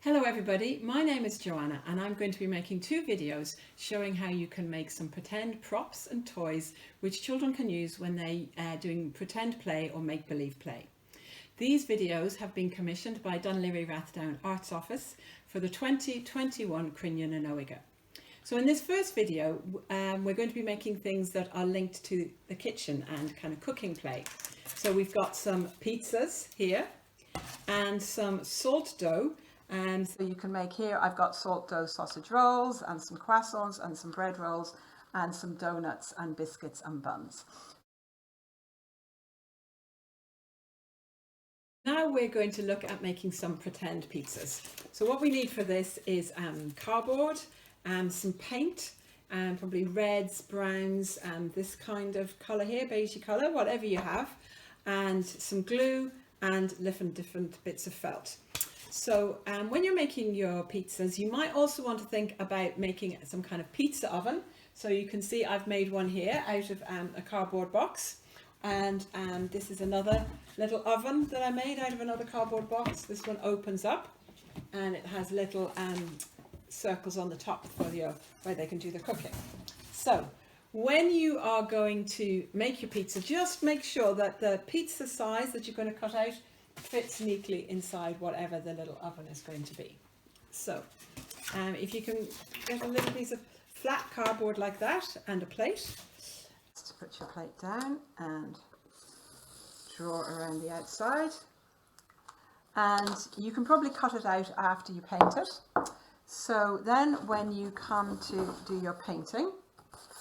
Hello everybody, my name is Joanna and I'm going to be making two videos showing how you can make some pretend props and toys which children can use when they are doing pretend play or make-believe play. These videos have been commissioned by Laoghaire-Rathdown Arts Office for the 2021 Crinnean and Laoghaire. So in this first video we're going to be making things that are linked to the kitchen and kind of cooking play. So we've got some pizzas here and some salt dough. And so you can make here, I've got salt dough sausage rolls and some croissants and some bread rolls and some donuts and biscuits and buns. Now we're going to look at making some pretend pizzas. So what we need for this is cardboard and some paint and probably reds, browns and this kind of colour here, beigey colour, whatever you have, and some glue and different bits of felt. So when you're making your pizzas, you might also want to think about making some kind of pizza oven. So you can see I've made one here out of a cardboard box. And this is another little oven that I made out of another cardboard box. This one opens up and it has little circles on the top for where they can do the cooking. So when you are going to make your pizza, just make sure that the pizza size that you're going to cut out fits neatly inside whatever the little oven is going to be. So if you can get a little piece of flat cardboard like that and a plate, just put your plate down and draw around the outside, and you can probably cut it out after you paint it. So then when you come to do your painting,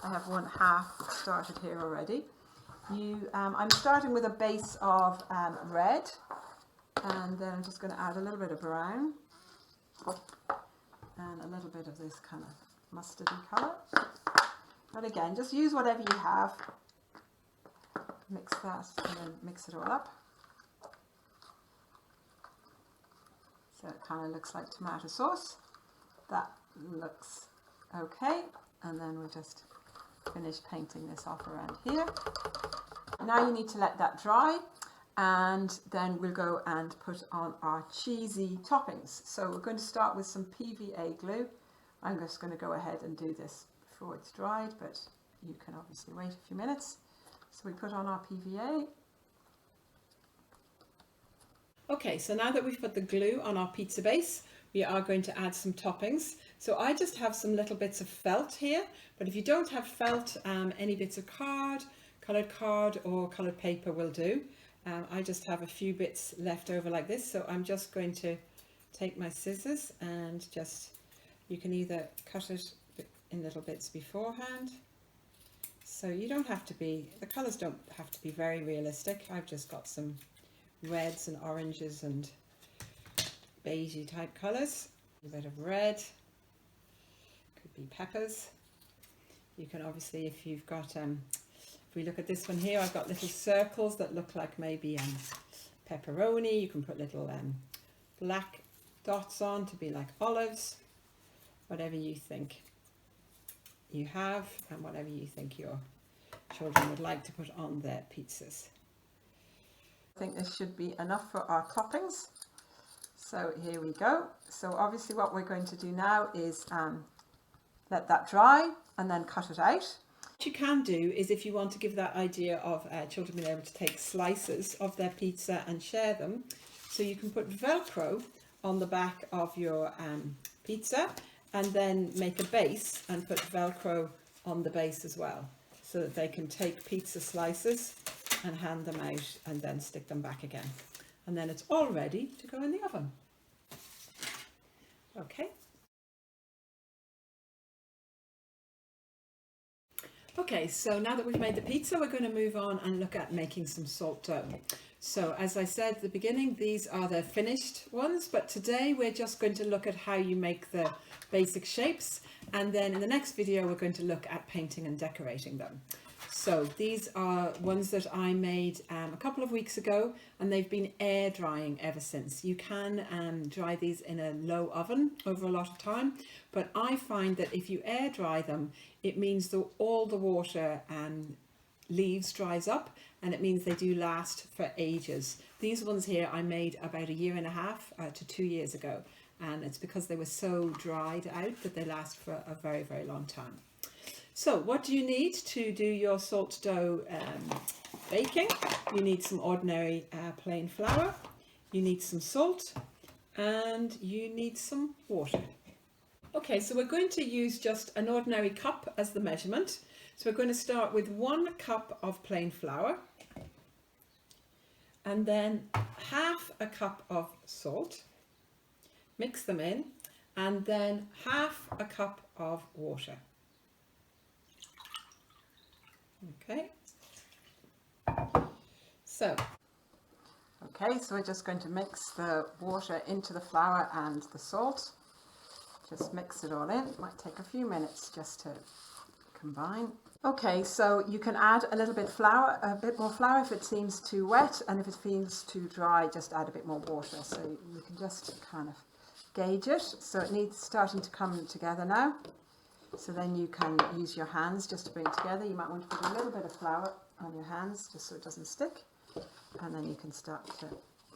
I have one half started here already. I'm starting with a base of red, and then I'm just going to add a little bit of brown and a little bit of this kind of mustardy colour. But again, just use whatever you have, mix that and then mix it all up. So it kind of looks like tomato sauce. That looks okay, and then we'll just finish painting this off around here. Now you need to let that dry, and then we'll go and put on our cheesy toppings. So we're going to start with some PVA glue. I'm just going to go ahead and do this before it's dried, but you can obviously wait a few minutes. So we put on our PVA. Okay, so now that we've put the glue on our pizza base, we are going to add some toppings. So I just have some little bits of felt here, but if you don't have felt, any bits of coloured card or coloured paper will do. I just have a few bits left over like this, so I'm just going to take my scissors and you can either cut it in little bits beforehand. So you don't have to the colours don't have to be very realistic. I've just got some reds and oranges and beigey type colours. A bit of red, could be peppers. You can obviously, if you've got if we look at this one here, I've got little circles that look like maybe pepperoni. You can put little black dots on to be like olives, whatever you think you have and whatever you think your children would like to put on their pizzas. I think this should be enough for our toppings. So here we go. So obviously what we're going to do now is let that dry and then cut it out. What you can do is, if you want to give that idea of children being able to take slices of their pizza and share them, so you can put Velcro on the back of your pizza and then make a base and put Velcro on the base as well, so that they can take pizza slices and hand them out and then stick them back again. And then it's all ready to go in the oven. Okay. Okay, so now that we've made the pizza, we're going to move on and look at making some salt dough. So as I said at the beginning, these are the finished ones, but today we're just going to look at how you make the basic shapes, and then in the next video we're going to look at painting and decorating them. So these are ones that I made a couple of weeks ago, and they've been air drying ever since. You can dry these in a low oven over a lot of time, but I find that if you air dry them, it means that all the water leaves dries up, and it means they do last for ages. These ones here I made about 1.5 years to 2 years ago, and it's because they were so dried out that they last for a very, very long time. So what do you need to do your salt dough baking? You need some ordinary plain flour, you need some salt, and you need some water. Okay, so we're going to use just an ordinary cup as the measurement. So we're going to start with 1 cup of plain flour, and then half a cup of salt, mix them in, and then half a cup of water. Okay, so we're just going to mix the water into the flour and the salt. Just mix it all in. It might take a few minutes just to combine. Okay, so you can add a little bit flour, a bit more flour if it seems too wet, and if it feels too dry, just add a bit more water. So you can just kind of gauge it. So it needs starting to come together now. So then you can use your hands just to bring it together. You might want to put a little bit of flour on your hands just so it doesn't stick. And then you can start to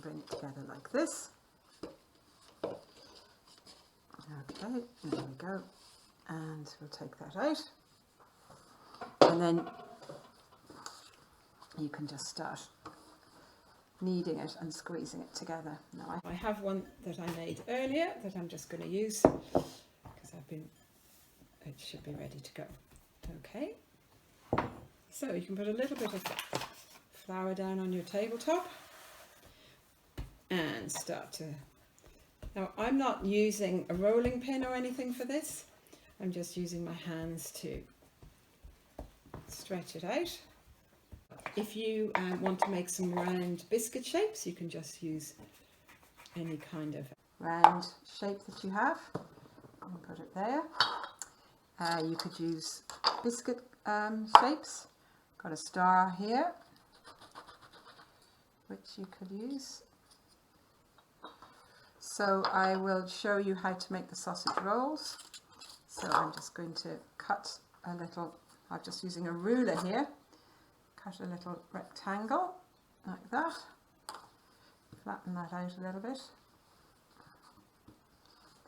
bring it together like this. Okay, there we go. And we'll take that out. And then you can just start kneading it and squeezing it together. Now I have one that I made earlier that I'm just going to use because it should be ready to go. Okay, so you can put a little bit of flour down on your tabletop and start to... Now I'm not using a rolling pin or anything for this. I'm just using my hands to stretch it out. If you want to make some round biscuit shapes, you can just use any kind of round shape that you have and put it there. You could use biscuit shapes. Got a star here which you could use. So I will show you how to make the sausage rolls. So I'm just going to cut a little, I'm just using a ruler here, cut a little rectangle like that, flatten that out a little bit,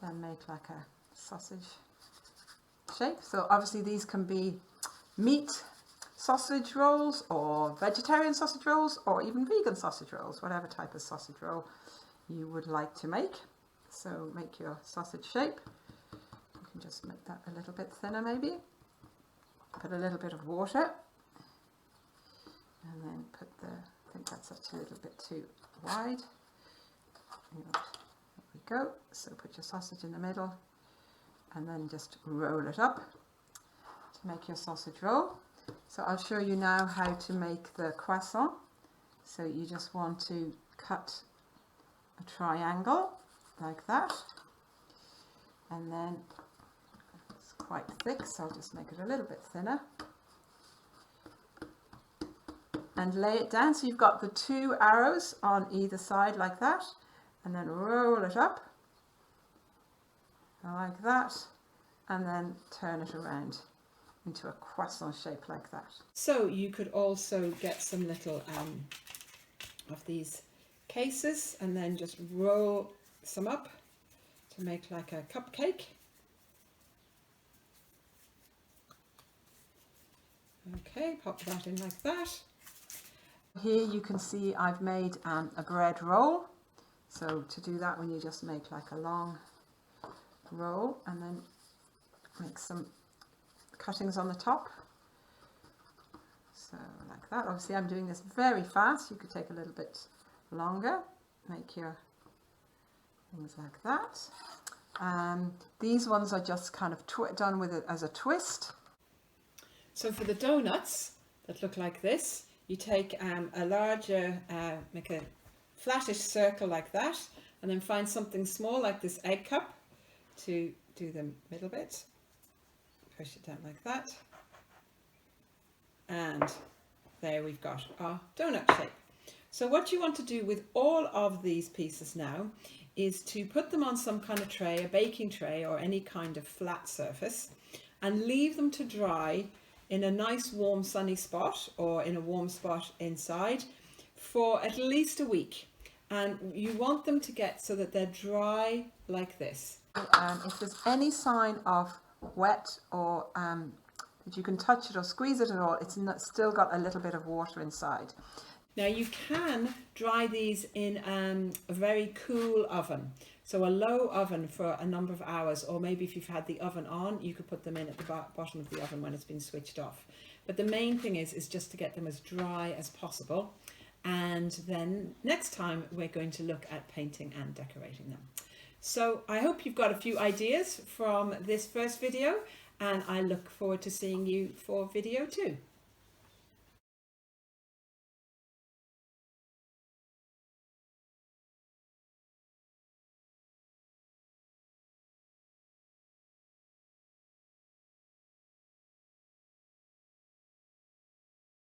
then make like a sausage shape. So obviously these can be meat sausage rolls or vegetarian sausage rolls or even vegan sausage rolls, whatever type of sausage roll you would like to make. So make your sausage shape. You can just make that a little bit thinner maybe. Put a little bit of water and then put the, I think that's actually a little bit too wide. There we go. So put your sausage in the middle and then just roll it up to make your sausage roll. So I'll show you now how to make the croissant. So you just want to cut a triangle like that, and then it's quite thick, so I'll just make it a little bit thinner and lay it down. So you've got the 2 arrows on either side like that, and then roll it up like that, and then turn it around into a croissant shape like that. So you could also get some little of these cases and then just roll some up to make like a cupcake. Okay, pop that in like that. Here you can see I've made a bread roll. So to do that, when you just make like a long roll and then make some cuttings on the top. So like that. Obviously I'm doing this very fast. You could take a little bit longer. Make your things like that. These ones are just kind of done with it as a twist. So for the donuts that look like this, you take a larger, make a flattish circle like that, and then find something small like this egg cup to do the middle bit. Push it down like that, and there we've got our donut shape. So what you want to do with all of these pieces now is to put them on some kind of tray, a baking tray or any kind of flat surface, and leave them to dry in a nice warm sunny spot or in a warm spot inside for at least a week. and you want them to get so that they're dry like this. If there's any sign of wet or that you can touch it or squeeze it at all, it's still got a little bit of water inside. Now you can dry these in a very cool oven, so a low oven for a number of hours, or maybe if you've had the oven on, you could put them in at the bottom of the oven when it's been switched off. But the main thing is just to get them as dry as possible, and then next time we're going to look at painting and decorating them. So I hope you've got a few ideas from this first video, and I look forward to seeing you for video 2.